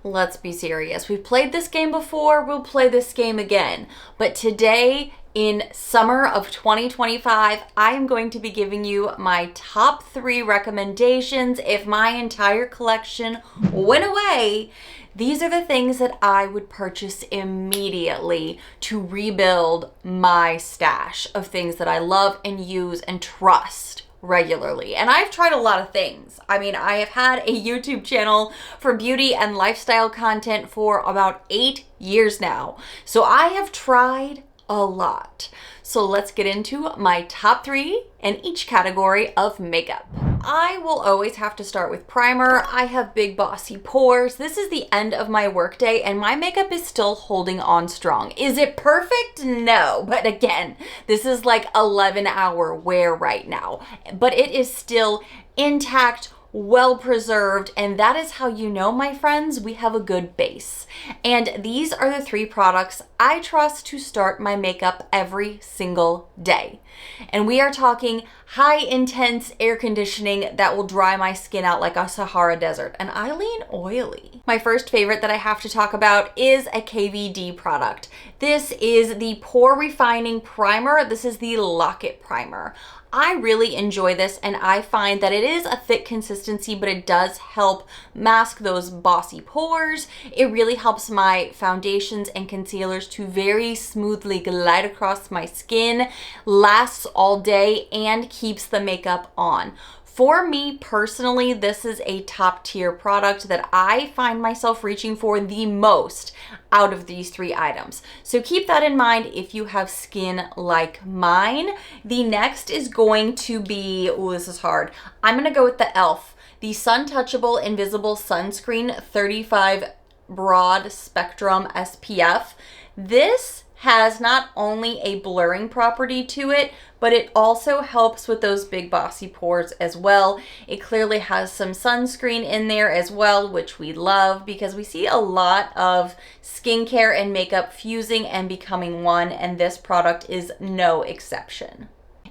let's be serious. We've played this game before, we'll play this game again. But today, in summer of 2025, I am going to be giving you my top 3 recommendations if my entire collection went away. These are the things that I would purchase immediately to rebuild my stash of things that I love and use and trust regularly. And I've tried a lot of things. I mean, I have had a YouTube channel for beauty and lifestyle content for about 8 years now. So I have tried a lot. So let's get into my top 3 in each category of makeup. I will always have to start with primer. I have big bossy pores. This is the end of my workday and my makeup is still holding on strong. Is it perfect? No, but again, this is like 11-hour wear right now, but it is still intact, well preserved, and that is how you know, my friends, we have a good base. And these are the 3 products I trust to start my makeup every single day. And we are talking high intense air conditioning that will dry my skin out like a Sahara desert, and I lean oily. My first favorite that I have to talk about is a KVD product. This is the Pore Refining Primer. This is the Lock-It Primer. I really enjoy this, and I find that it is a thick consistency, but it does help mask those bossy pores. It really helps my foundations and concealers to very smoothly glide across my skin, lasts all day, and keeps the makeup on. For me personally, this is a top tier product that I find myself reaching for the most out of these 3 items. So keep that in mind if you have skin like mine. The next is going to be, oh, this is hard. I'm gonna go with the e.l.f. The Sun Touchable Invisible Sunscreen 35 Broad Spectrum SPF. This has not only a blurring property to it, but it also helps with those big bossy pores as well. It clearly has some sunscreen in there as well, which we love because we see a lot of skincare and makeup fusing and becoming one, and this product is no exception.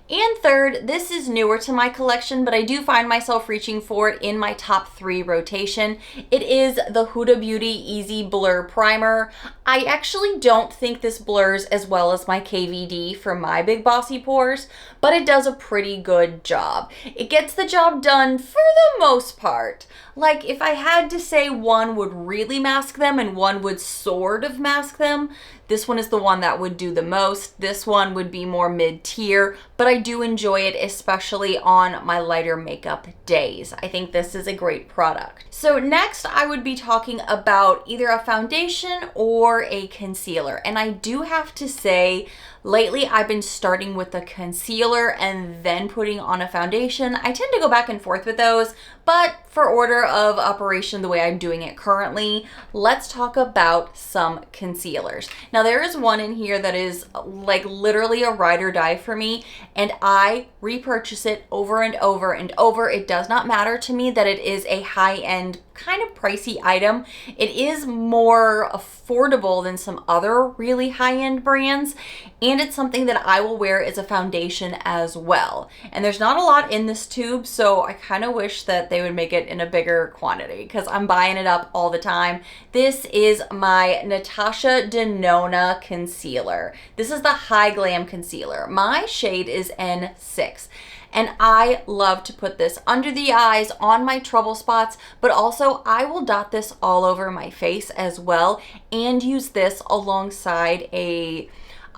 And third, this is newer to my collection, but I do find myself reaching for it in my top 3 rotation. It is the Huda Beauty Easy Blur Primer. I actually don't think this blurs as well as my KVD for my big bossy pores, but it does a pretty good job. It gets the job done for the most part. Like, if I had to say one would really mask them and one would sort of mask them, this one is the one that would do the most. This one would be more mid-tier, but I do enjoy it, especially on my lighter makeup days. I think this is a great product. So next, I would be talking about either a foundation or a concealer. And I do have to say, lately I've been starting with a concealer and then putting on a foundation. I tend to go back and forth with those, but for order of operation, the way I'm doing it currently, let's talk about some concealers. Now there is one in here that is like literally a ride or die for me, and I repurchase it over and over and over. It does not matter to me that it is a high-end kind of pricey item. It is more affordable than some other really high-end brands, and it's something that I will wear as a foundation as well. And there's not a lot in this tube, so I kind of wish that they would make it in a bigger quantity because I'm buying it up all the time. This is my Natasha Denona concealer. This is the High Glam concealer. My shade is N6. And I love to put this under the eyes, on my trouble spots, but also I will dot this all over my face as well and use this alongside a,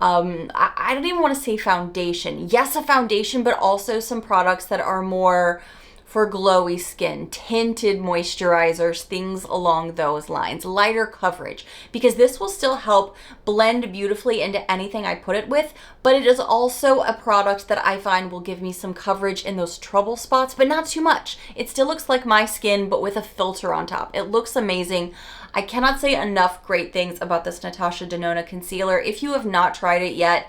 I don't even want to say foundation. Yes, a foundation, but also some products that are more for glowy skin, tinted moisturizers, things along those lines, lighter coverage, because this will still help blend beautifully into anything I put it with, but it is also a product that I find will give me some coverage in those trouble spots, but not too much. It still looks like my skin, but with a filter on top. It looks amazing. I cannot say enough great things about this Natasha Denona concealer. If you have not tried it yet,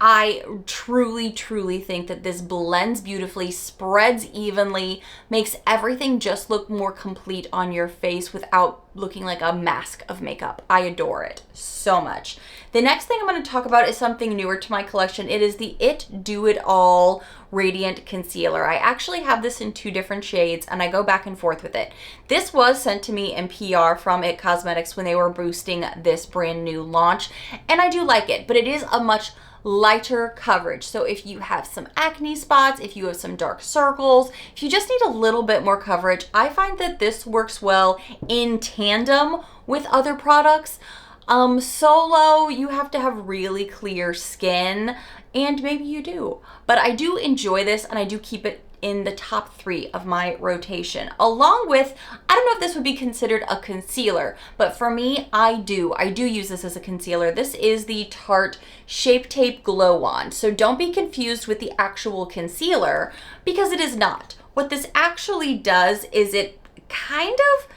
I truly, truly think that this blends beautifully, spreads evenly, makes everything just look more complete on your face without looking like a mask of makeup. I adore it so much. The next thing I'm going to talk about is something newer to my collection. It is the It Do It All Radiant Concealer. I actually have this in 2 different shades and I go back and forth with it. This was sent to me in PR from It Cosmetics when they were boosting this brand new launch, and I do like it, but it is a much lighter coverage. So if you have some acne spots, if you have some dark circles, if you just need a little bit more coverage, I find that this works well in tandem with other products. Solo, you have to have really clear skin, and maybe you do. But I do enjoy this, and I do keep it in the top 3 of my rotation, along with, I don't know if this would be considered a concealer, but for me, I do use this as a concealer. This is the Tarte Shape Tape Glow Wand. So don't be confused with the actual concealer, because it is not. What this actually does is it kind of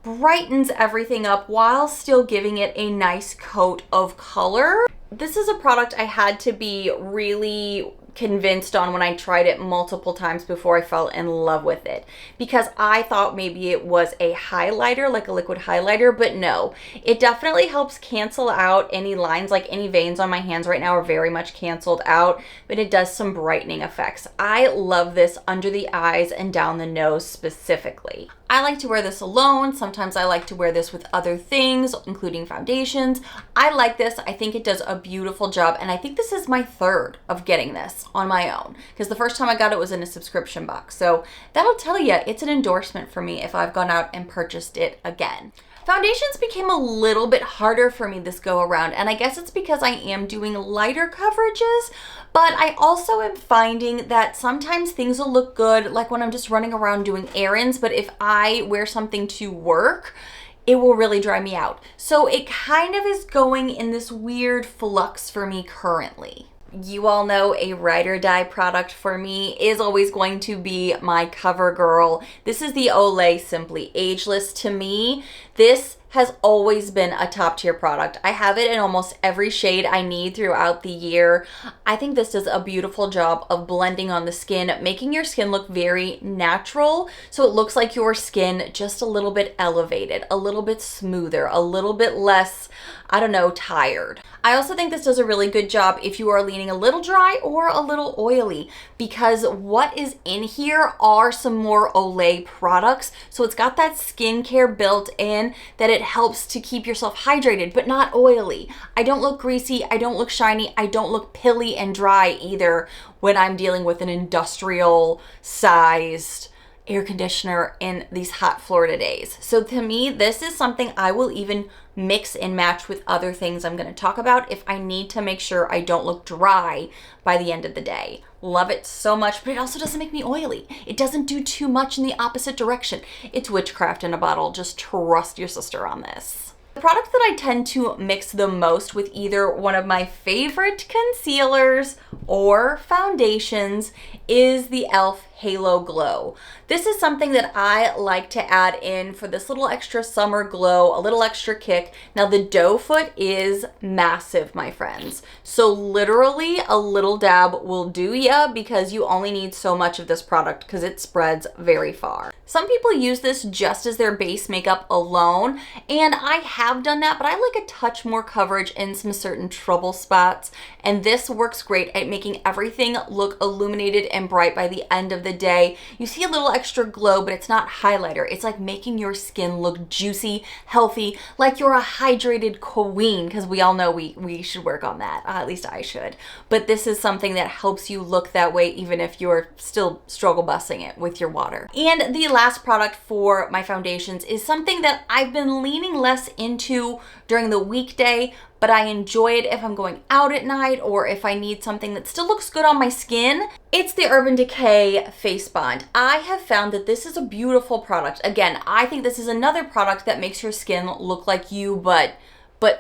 brightens everything up while still giving it a nice coat of color. This is a product I had to be really convinced on when I tried it multiple times before I fell in love with it, because I thought maybe it was a highlighter, like a liquid highlighter, but no, it definitely helps cancel out any lines. Like any veins on my hands right now are very much canceled out, but it does some brightening effects. I love this under the eyes and down the nose specifically. I like to wear this alone. Sometimes I like to wear this with other things, including foundations. I like this. I think it does a beautiful job, and I think this is my 3rd of getting this on my own, because the first time I got it was in a subscription box. So that'll tell you it's an endorsement for me if I've gone out and purchased it again. Foundations became a little bit harder for me this go around, and I guess it's because I am doing lighter coverages, but I also am finding that sometimes things will look good, like when I'm just running around doing errands, but if I wear something to work, it will really dry me out. So it kind of is going in this weird flux for me currently. You all know a ride or die product for me is always going to be my CoverGirl. This is the Olay Simply Ageless. To me, this has always been a top tier product. I have it in almost every shade I need throughout the year. I think this does a beautiful job of blending on the skin, making your skin look very natural, so it looks like your skin just a little bit elevated, a little bit smoother, a little bit less, I don't know, tired. I also think this does a really good job if you are leaning a little dry or a little oily, because what is in here are some more Olay products. So it's got that skincare built in that it helps to keep yourself hydrated, but not oily. I don't look greasy, I don't look shiny, I don't look pilly and dry either when I'm dealing with an industrial sized air conditioner in these hot Florida days. So to me, this is something I will even mix and match with other things I'm going to talk about if I need to make sure I don't look dry by the end of the day. Love it so much, but it also doesn't make me oily. It doesn't do too much in the opposite direction. It's witchcraft in a bottle. Just trust your sister on this. The product that I tend to mix the most with either one of my favorite concealers or foundations is the e.l.f. Halo Glow. This is something that I like to add in for this little extra summer glow, a little extra kick. Now the doe foot is massive, my friends. So literally a little dab will do ya, because you only need so much of this product because it spreads very far. Some people use this just as their base makeup alone, and I have done that, but I like a touch more coverage in some certain trouble spots, and this works great at making everything look illuminated and bright by the end of the day. You see a little extra glow, but it's not highlighter. It's like making your skin look juicy, healthy, like you're a hydrated queen, because we all know we should work on that. At least I should. But this is something that helps you look that way even if you're still struggle busting it with your water. And the last product for my foundations is something that I've been leaning less into during the weekday, but I enjoy it if I'm going out at night or if I need something that still looks good on my skin. It's the Urban Decay Face Bond. I have found that this is a beautiful product. Again, I think this is another product that makes your skin look like you, but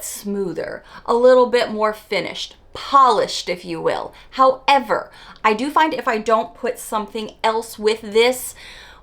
smoother, a little bit more finished, polished, if you will. However, I do find if I don't put something else with this,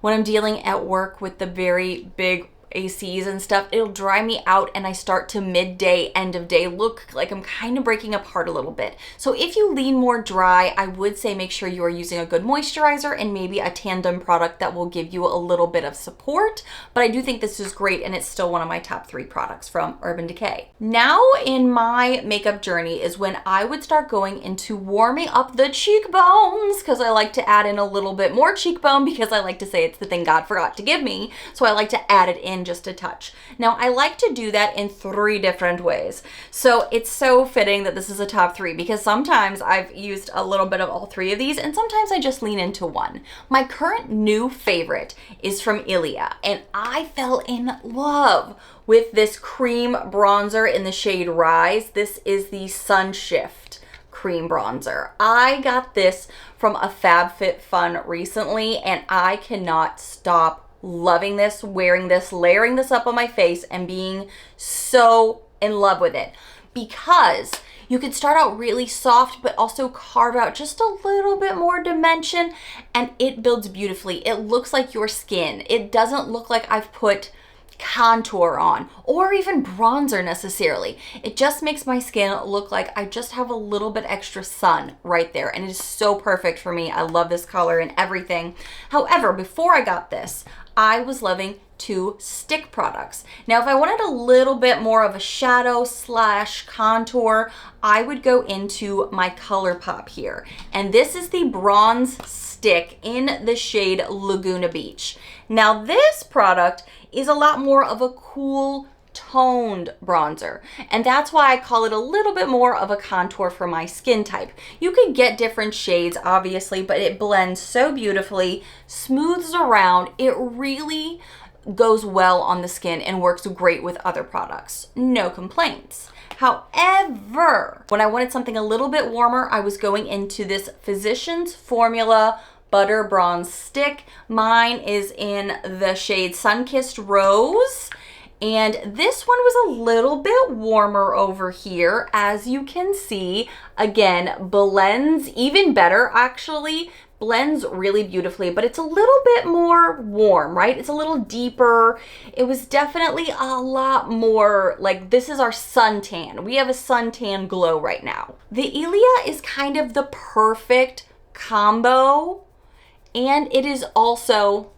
when I'm dealing at work with the very big ACs and stuff, it'll dry me out and I start to midday, end of day look like I'm kind of breaking apart a little bit. So if you lean more dry, I would say make sure you are using a good moisturizer and maybe a tandem product that will give you a little bit of support. But I do think this is great and it's still one of my top 3 products from Urban Decay. Now in my makeup journey is when I would start going into warming up the cheekbones, because I like to add in a little bit more cheekbone because I like to say it's the thing God forgot to give me. So I like to add it in just a touch. Now I like to do that in 3 different ways. So it's so fitting that this is a top 3 because sometimes I've used a little bit of all 3 of these and sometimes I just lean into one. My current new favorite is from Ilia and I fell in love with this cream bronzer in the shade Rise. This is the Sun Shift cream bronzer. I got this from a FabFitFun recently and I cannot stop loving this, wearing this, layering this up on my face and being so in love with it because you can start out really soft but also carve out just a little bit more dimension and it builds beautifully. It looks like your skin. It doesn't look like I've put contour on or even bronzer necessarily. It just makes my skin look like I just have a little bit extra sun right there and it is so perfect for me. I love this color and everything. However, before I got this, I was loving 2 stick products. Now, if I wanted a little bit more of a shadow / contour, I would go into my ColourPop here. And this is the bronze stick in the shade Laguna Beach. Now, this product is a lot more of a cool toned bronzer and that's why I call it a little bit more of a contour for my skin type. You could get different shades obviously, but it blends so beautifully, smooths around. It really goes well on the skin and works great with other products. No complaints. However, when I wanted something a little bit warmer, I was going into this Physicians Formula Butter Bronze Stick. Mine is in the shade Sunkissed Rose. And this one was a little bit warmer over here. As you can see, again, blends even better actually. Blends really beautifully, but it's a little bit more warm, right? It's a little deeper. It was definitely a lot more like this is our suntan. We have a suntan glow right now. The Ilia is kind of the perfect combo, and it is also,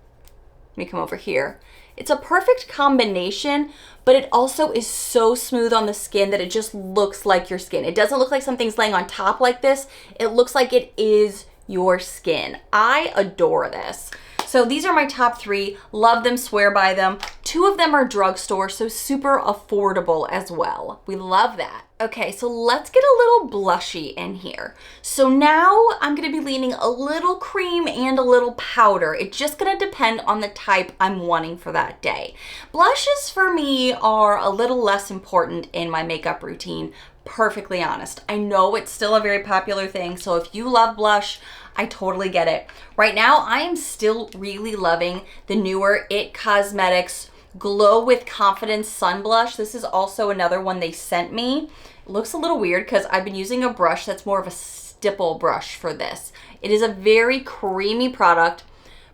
let me come over here. It's a perfect combination, but it also is so smooth on the skin that it just looks like your skin. It doesn't look like something's laying on top like this. It looks like it is your skin. I adore this. So these are my top 3. Love them, swear by them. 2 of them are drugstore, so super affordable as well. We love that. Okay, so let's get a little blushy in here. So now I'm gonna be leaning a little cream and a little powder. It's just gonna depend on the type I'm wanting for that day. Blushes for me are a little less important in my makeup routine, perfectly honest. I know it's still a very popular thing, so if you love blush, I totally get it. Right now, I am still really loving the newer IT Cosmetics Glow with Confidence Sun Blush. This is also another one they sent me. It looks a little weird because I've been using a brush that's more of a stipple brush for this. It is a very creamy product,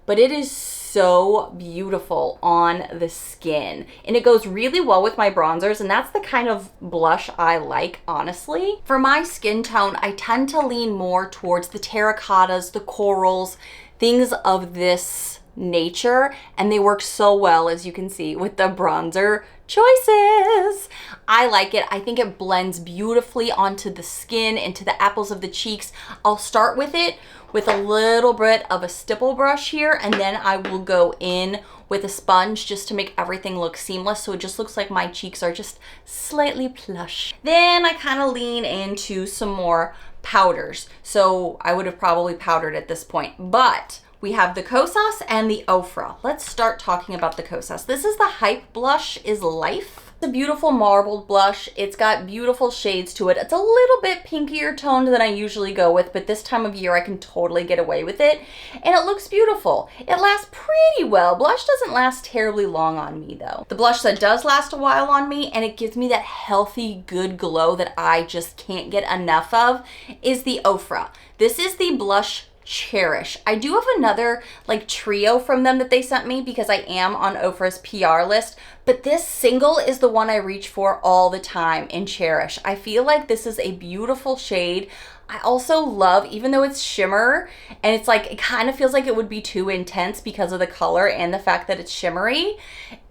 but it is so beautiful on the skin. And it goes really well with my bronzers, and that's the kind of blush I like, honestly. For my skin tone, I tend to lean more towards the terracottas, the corals, things of this nature, and they work so well, as you can see, with the bronzer choices. I like it. I think it blends beautifully onto the skin, into the apples of the cheeks. I'll start with it with a little bit of a stipple brush here, and then I will go in with a sponge just to make everything look seamless, so it just looks like my cheeks are just slightly plush. Then I kind of lean into some more powders. So I would have probably powdered at this point, but we have the Kosas and the Ofra. Let's start talking about the Kosas. This is the Hype Blush is Life. It's a beautiful marbled blush. It's got beautiful shades to it. It's a little bit pinkier toned than I usually go with, but this time of year I can totally get away with it. And it looks beautiful. It lasts pretty well. Blush doesn't last terribly long on me though. The blush that does last a while on me, and it gives me that healthy, good glow that I just can't get enough of, is the Ofra. This is the blush Cherish. I do have another like trio from them that they sent me because I am on Ofra's PR list, but this single is the one I reach for all the time in Cherish. I feel like this is a beautiful shade. I also love, even though it's shimmer and it's like, it kind of feels like it would be too intense because of the color and the fact that it's shimmery,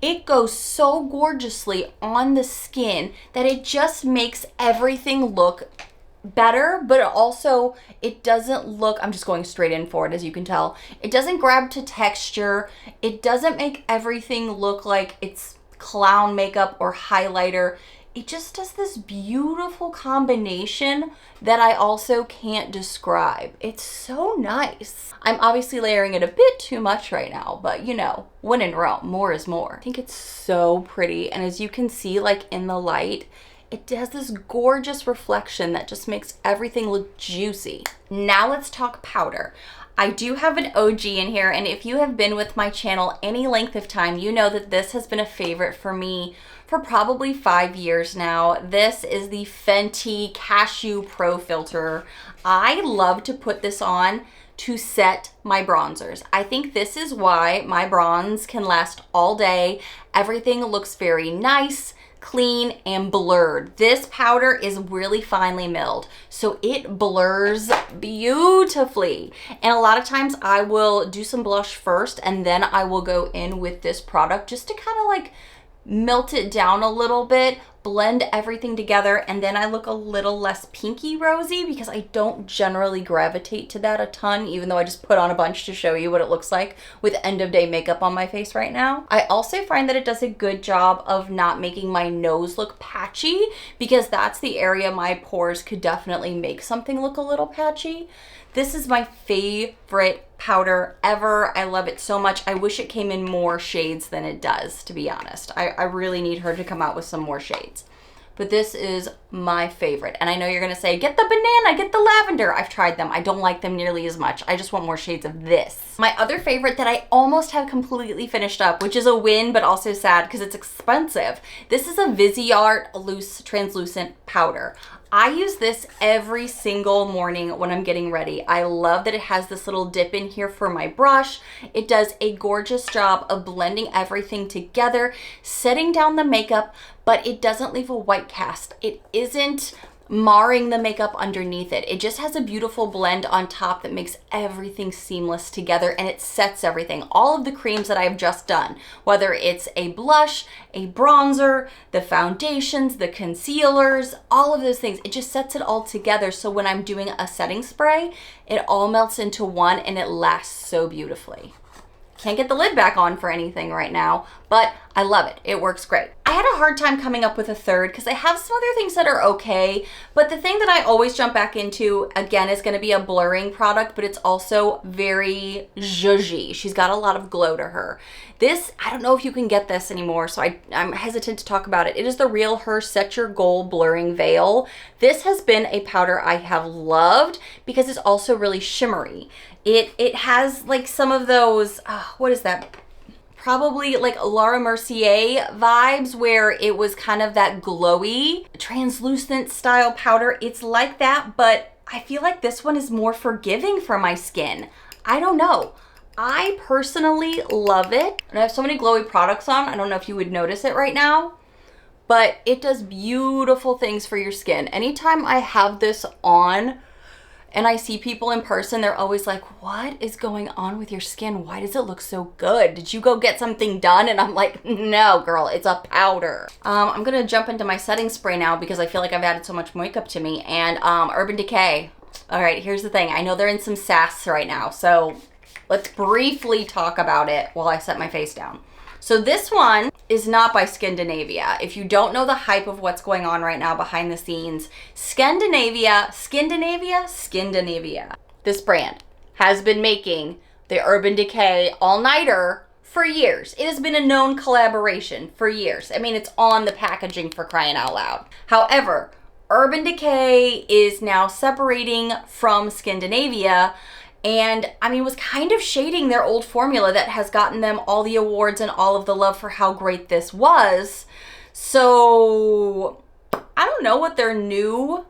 it goes so gorgeously on the skin that it just makes everything look better, but also it doesn't look, I'm just going straight in for it, as you can tell. It doesn't grab to texture. It doesn't make everything look like it's clown makeup or highlighter. It just does this beautiful combination that I also can't describe. It's so nice. I'm obviously layering it a bit too much right now, but you know, when in Rome, more is more. I think it's so pretty, and as you can see, like in the light, it has this gorgeous reflection that just makes everything look juicy. Now let's talk powder. I do have an OG in here, and if you have been with my channel any length of time, you know that this has been a favorite for me for probably 5 years now. This is the Fenty Cashew Pro Filter. I love to put this on to set my bronzers. I think this is why my bronze can last all day. Everything looks very nice, clean, and blurred. This powder is really finely milled, so it blurs beautifully. And a lot of times I will do some blush first, and then I will go in with this product just to kind of like melt it down a little bit, blend everything together, and then I look a little less pinky rosy because I don't generally gravitate to that a ton, even though I just put on a bunch to show you what it looks like with end of day makeup on my face right now. I also find that it does a good job of not making my nose look patchy, because that's the area my pores could definitely make something look a little patchy. This is my favorite powder ever. I love it so much. I wish it came in more shades than it does, to be honest. I really need her to come out with some more shades. But this is my favorite. And I know you're gonna say, get the banana, get the lavender. I've tried them. I don't like them nearly as much. I just want more shades of this. My other favorite that I almost have completely finished up, which is a win, but also sad because it's expensive. This is a Viseart Loose Translucent Powder. I use this every single morning when I'm getting ready. I love that it has this little dip in here for my brush. It does a gorgeous job of blending everything together, setting down the makeup, but it doesn't leave a white cast. It isn't marring the makeup underneath it. It just has a beautiful blend on top that makes everything seamless together, and it sets everything. All of the creams that I've just done, whether it's a blush, a bronzer, the foundations, the concealers, all of those things, it just sets it all together. So when I'm doing a setting spray, it all melts into one and it lasts so beautifully. Can't get the lid back on for anything right now, but I love it. It works great. I had a hard time coming up with a third because I have some other things that are okay, but the thing that I always jump back into, again, is gonna be a blurring product, but it's also very zhuzhy. She's got a lot of glow to her. This, I don't know if you can get this anymore, so I'm hesitant to talk about it. It is the Real Her Set Your Goal Blurring Veil. This has been a powder I have loved because it's also really shimmery. It has like some of those, what is that? Probably like Laura Mercier vibes, where it was kind of that glowy, translucent style powder. It's like that, but I feel like this one is more forgiving for my skin. I don't know. I personally love it. And I have so many glowy products on, I don't know if you would notice it right now, but it does beautiful things for your skin. Anytime I have this on, and I see people in person, they're always like, what is going on with your skin? Why does it look so good? Did you go get something done? And I'm like, no, girl, it's a powder. I'm gonna jump into my setting spray now because I feel like I've added so much makeup to me. And Urban Decay. All right, here's the thing. I know they're in some sass right now, so let's briefly talk about it while I set my face down. So this one is not by Skindinavia. If you don't know the hype of what's going on right now behind the scenes, Skindinavia, this brand has been making the Urban Decay all-nighter for years. It has been a known collaboration for years. I mean, it's on the packaging, for crying out loud. However, Urban Decay is now separating from Skindinavia, and I mean, was kind of shading their old formula that has gotten them all the awards and all of the love for how great this was. So I don't know what their new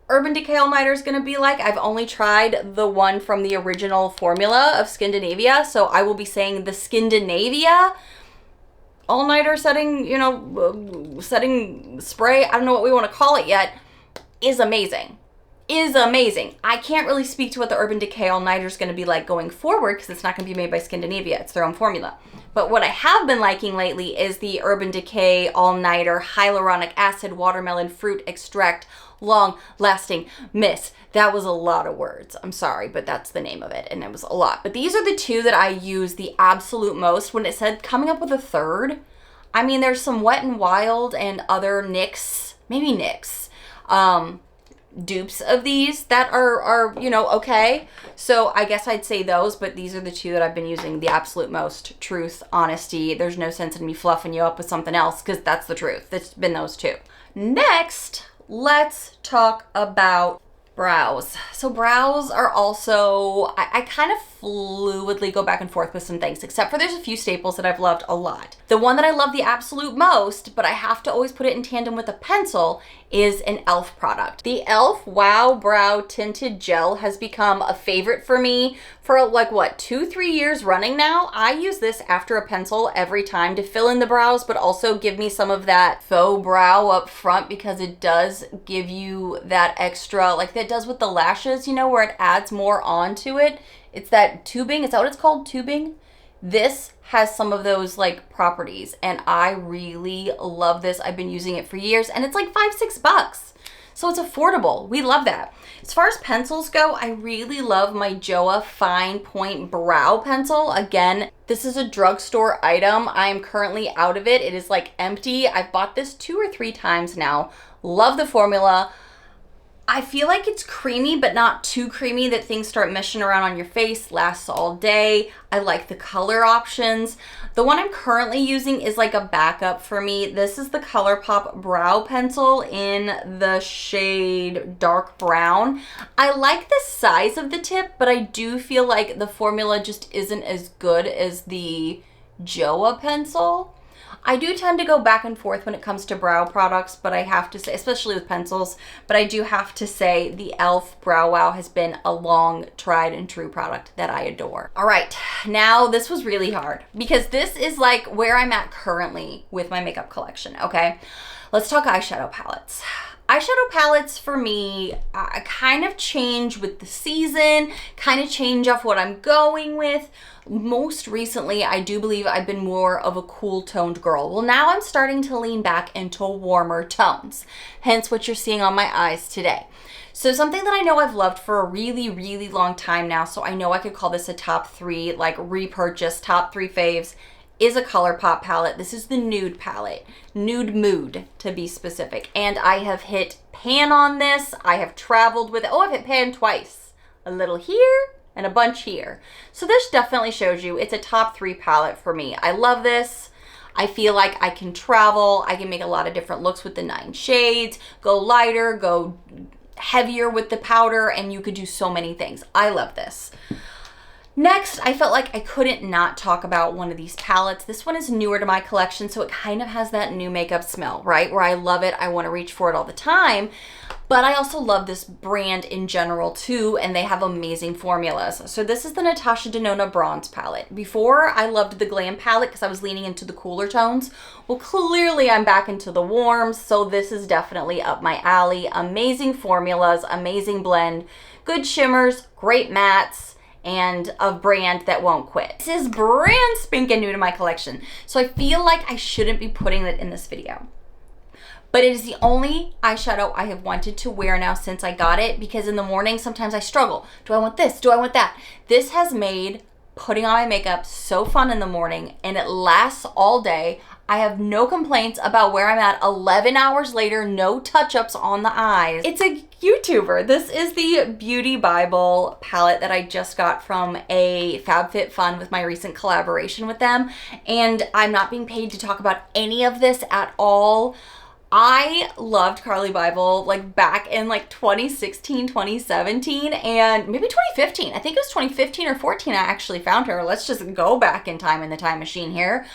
Urban Decay All-Nighter is going to be like. I've only tried the one from the original formula of Skindinavia, so I will be saying the Skindinavia All-Nighter setting, you know, setting spray, I don't know what we want to call it yet, is amazing. Is amazing. I can't really speak to what the Urban Decay All-Nighter is going to be like going forward because it's not going to be made by Skindinavia. It's their own formula. But what I have been liking lately is the Urban Decay All-Nighter Hyaluronic Acid Watermelon Fruit Extract Long Lasting Mist. That was a lot of words. I'm sorry, but that's the name of it, and it was a lot. But these are the two that I use the absolute most. When it said coming up with a third, I mean, there's some Wet n Wild and other NYX, maybe NYX, dupes of these that are, you know, okay. So I guess I'd say those, but these are the two that I've been using the absolute most. Truth, honesty. There's no sense in me fluffing you up with something else because that's the truth. It's been those two. Next, let's talk about brows. So brows are also, I kind of fluidly go back and forth with some things, except for there's a few staples that I've loved a lot. The one that I love the absolute most, but I have to always put it in tandem with a pencil, is an e.l.f. product. The e.l.f. Wow Brow Tinted Gel has become a favorite for me for like, what, 2-3 years running now. I use this after a pencil every time to fill in the brows, but also give me some of that faux brow up front because it does give you that extra, like that does with the lashes, you know, where it adds more onto it. It's that tubing. Is that what it's called? Tubing? This has some of those like properties and I really love this. I've been using it for years and it's like $5-6. So it's affordable. We love that. As far as pencils go, I really love my Joa Fine Point Brow Pencil. Again, this is a drugstore item. I am currently out of it. It is like empty. I've bought this 2 or 3 times now. Love the formula. I feel like it's creamy, but not too creamy that things start meshing around on your face, lasts all day. I like the color options. The one I'm currently using is like a backup for me. This is the ColourPop Brow Pencil in the shade Dark Brown. I like the size of the tip, but I do feel like the formula just isn't as good as the Joa pencil. I do tend to go back and forth when it comes to brow products, but I have to say, especially with pencils, but I do have to say the e.l.f. Brow Wow has been a long tried and true product that I adore. All right, now this was really hard because this is like where I'm at currently with my makeup collection, okay? Let's talk eyeshadow palettes. Eyeshadow palettes for me kind of change with the season, kind of change off what I'm going with. Most recently, I do believe I've been more of a cool toned girl. Well, now I'm starting to lean back into warmer tones, hence what you're seeing on my eyes today. So something that I know I've loved for a really, really long time now, so I know I could call this a top 3, like repurchase, top 3 faves, is a ColourPop palette. This is the Nude palette, Nude Mood to be specific. And I have hit pan on this. I have traveled with it. Oh, I've hit pan twice. A little here and a bunch here. So this definitely shows you it's a top 3 palette for me. I love this. I feel like I can travel. I can make a lot of different looks with the 9 shades, go lighter, go heavier with the powder, and you could do so many things. I love this. Next, I felt like I couldn't not talk about one of these palettes. This one is newer to my collection, so it kind of has that new makeup smell, right? Where I love it, I want to reach for it all the time. But I also love this brand in general too, and they have amazing formulas. So this is the Natasha Denona Bronze palette. Before, I loved the Glam palette because I was leaning into the cooler tones. Well, clearly I'm back into the warms, so this is definitely up my alley. Amazing formulas, amazing blend, good shimmers, great mattes, and a brand that won't quit. This is brand spanking new to my collection, so I feel like I shouldn't be putting it in this video. But it is the only eyeshadow I have wanted to wear now since I got it, because in the morning sometimes I struggle. Do I want this? Do I want that? This has made putting on my makeup so fun in the morning, and it lasts all day. I have no complaints about where I'm at 11 hours later, no touch-ups on the eyes. It's a YouTuber. This is the Beauty Bible palette that I just got from a FabFitFun with my recent collaboration with them. And I'm not being paid to talk about any of this at all. I loved Carly Bible like back in like 2016, 2017, and maybe 2015. I think it was 2015 or 14 I actually found her. Let's just go back in time in the time machine here.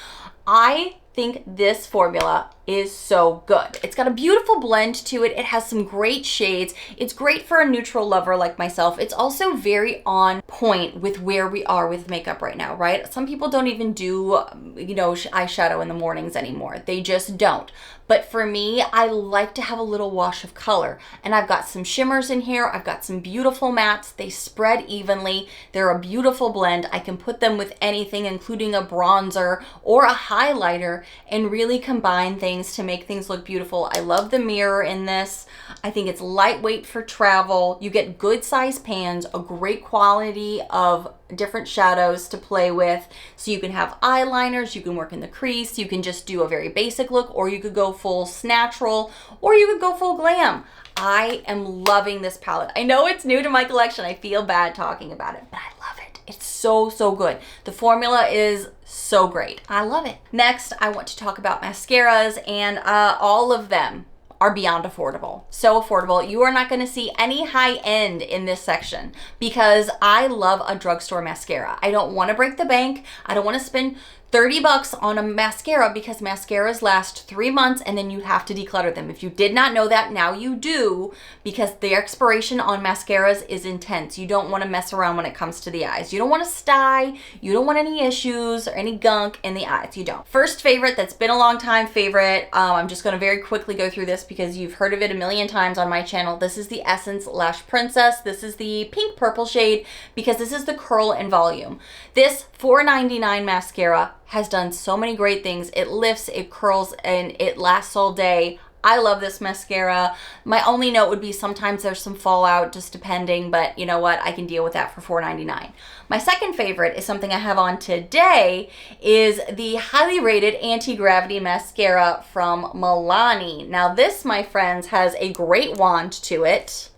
I think this formula is so good. It's got a beautiful blend to it. It has some great shades. It's great for a neutral lover like myself. It's also very on point with where we are with makeup right now, right? Some people don't even do, eyeshadow in the mornings anymore. They just don't. But for me, I like to have a little wash of color. And I've got some shimmers in here. I've got some beautiful mattes. They spread evenly. They're a beautiful blend. I can put them with anything, including a bronzer or a highlighter, and really combine things to make things look beautiful. I love the mirror in this. I think it's lightweight for travel. You get good size pans, a great quality of different shadows to play with. So you can have eyeliners, you can work in the crease, you can just do a very basic look, or you could go full natural, or you could go full glam. I am loving this palette. I know it's new to my collection. I feel bad talking about it, but I love it. It's so, so good. The formula is so great. I love it. Next, I want to talk about mascaras, and all of them are beyond affordable. So affordable. You are not going to see any high end in this section because I love a drugstore mascara. I don't want to break the bank. I don't want to spend $30 on a mascara because mascaras last 3 months and then you have to declutter them. If you did not know that, now you do, because the expiration on mascaras is intense. You don't want to mess around when it comes to the eyes. You don't want to sty. You don't want any issues or any gunk in the eyes. You don't. First favorite, that's been a long time favorite. I'm just going to very quickly go through this because you've heard of it a million times on my channel. This is the Essence Lash Princess. This is the pink purple shade because this is the curl and volume. This $4.99 mascara has done so many great things. It lifts, it curls, and it lasts all day. I love this mascara. My only note would be sometimes there's some fallout, just depending, but you know what? I can deal with that for $4.99. My second favorite is something I have on today, is the highly rated anti-gravity mascara from Milani. Now this, my friends, has a great wand to it.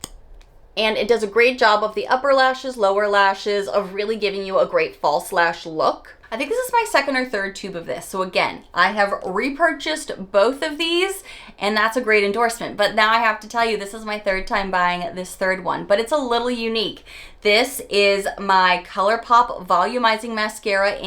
And it does a great job of the upper lashes, lower lashes, of really giving you a great false lash look. I think this is my second or third tube of this. So again, I have repurchased both of these, and that's a great endorsement. But now I have to tell you, this is my third time buying this third one, but it's a little unique. This is my ColourPop Volumizing Mascara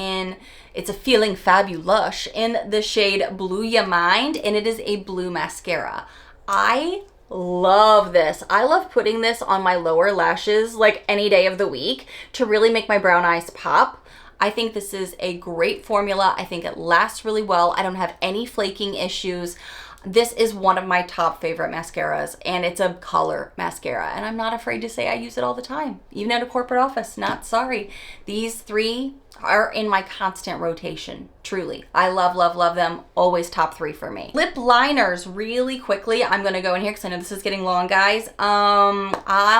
it's a Feeling Fabulous in the shade Blue Ya Mind, and it is a blue mascara. I love this. I love putting this on my lower lashes like any day of the week to really make my brown eyes pop. I think this is a great formula. I think it lasts really well. I don't have any flaking issues. This is one of my top favorite mascaras, and it's a color mascara, and I'm not afraid to say I use it all the time, even at a corporate office. Not sorry. These three are in my constant rotation. Truly. I love, love, love them. Always top 3 for me. Lip liners, really quickly. I'm going to go in here because I know this is getting long, guys. I'm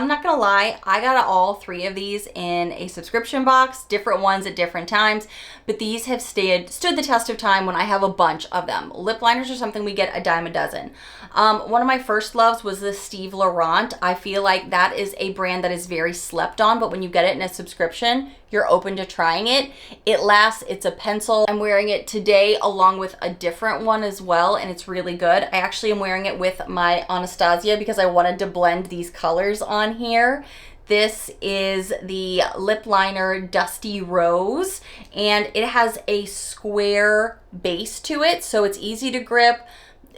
not going to lie. I got all 3 of these in a subscription box, different ones at different times, but these have stood the test of time when I have a bunch of them. Lip liners are something we get a dime a dozen. One of my first loves was the Steve Laurent. I feel like that is a brand that is very slept on, but when you get it in a subscription, you're open to trying it. It lasts. It's a pencil. I'm wearing it today along with a different one as well, and it's really good. I actually am wearing it with my Anastasia because I wanted to blend these colors on here. This is the lip liner Dusty Rose, and it has a square base to it, so it's easy to grip.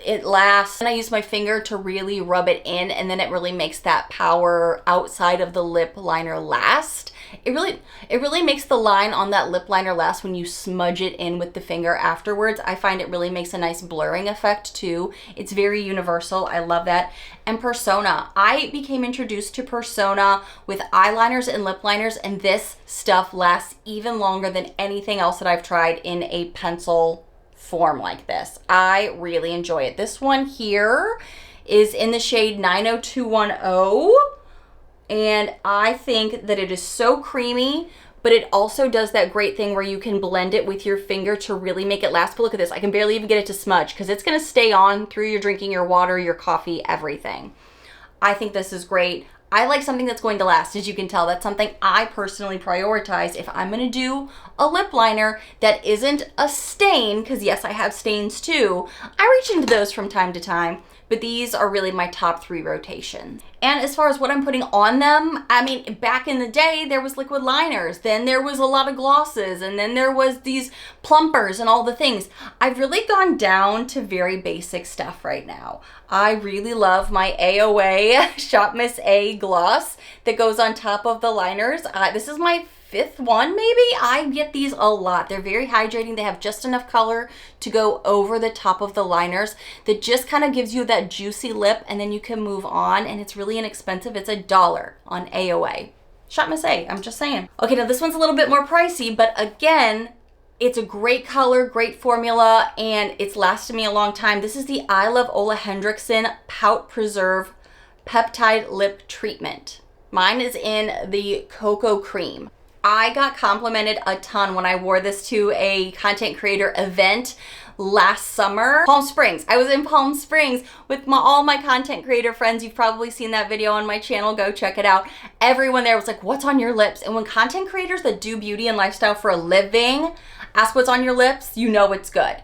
It lasts, and I use my finger to really rub it in, and then it really makes that power outside of the lip liner last. It really makes the line on that lip liner last when you smudge it in with the finger afterwards. I find it really makes a nice blurring effect too. It's very universal. I love that. And Persona. I became introduced to Persona with eyeliners and lip liners, and this stuff lasts even longer than anything else that I've tried in a pencil form like this. I really enjoy it. This one here is in the shade 90210. And I think that it is so creamy, but it also does that great thing where you can blend it with your finger to really make it last. But look at this. I can barely even get it to smudge because it's going to stay on through your drinking your water, your coffee, everything. I think this is great. I like something that's going to last. As you can tell, that's something I personally prioritize. If I'm gonna do a lip liner that isn't a stain, because yes, I have stains too, I reach into those from time to time, but these are really my top 3 rotations. And as far as what I'm putting on them, I mean, back in the day, there was liquid liners, then there was a lot of glosses, and then there was these plumpers and all the things. I've really gone down to very basic stuff right now. I really love my AOA Shop Miss A gloss that goes on top of the liners. This is my 5th one maybe. I get these a lot. They're very hydrating. They have just enough color to go over the top of the liners that just kind of gives you that juicy lip, and then you can move on, and it's really inexpensive. It's $1 on AOA. Shop Miss A, I'm just saying. Okay, now this one's a little bit more pricey, but again, it's a great color, great formula, and it's lasted me a long time. This is the I Love Ole Henriksen Pout Preserve Peptide Lip Treatment. Mine is in the Cocoa Cream. I got complimented a ton when I wore this to a content creator event last summer. Palm Springs. I was in Palm Springs with all my content creator friends. You've probably seen that video on my channel. Go check it out. Everyone there was like, what's on your lips? And when content creators that do beauty and lifestyle for a living ask what's on your lips, you know it's good.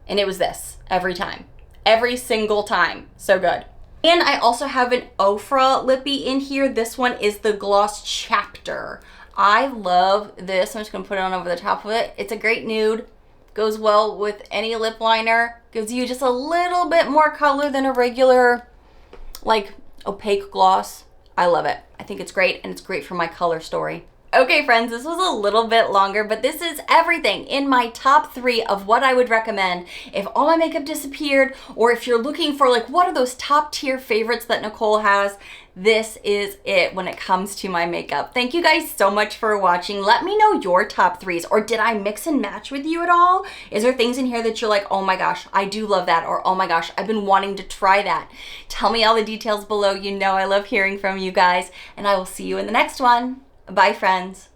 And it was this every time. Every single time. So good. And I also have an Ofra lippy in here. This one is the Gloss Chapter. I love this. I'm just gonna put it on over the top of it. It's a great nude. Goes well with any lip liner. Gives you just a little bit more color than a regular, like, opaque gloss. I love it. I think it's great, and it's great for my color story. Okay, friends, this was a little bit longer, but this is everything in my top 3 of what I would recommend if all my makeup disappeared, or if you're looking for, like, what are those top tier favorites that Nichole has. This is it when it comes to my makeup. Thank you guys so much for watching. Let me know your top 3s, or did I mix and match with you at all? Is there things in here that you're like, oh my gosh, I do love that, or oh my gosh, I've been wanting to try that? Tell me all the details below. You know I love hearing from you guys, and I will see you in the next one. Bye, friends.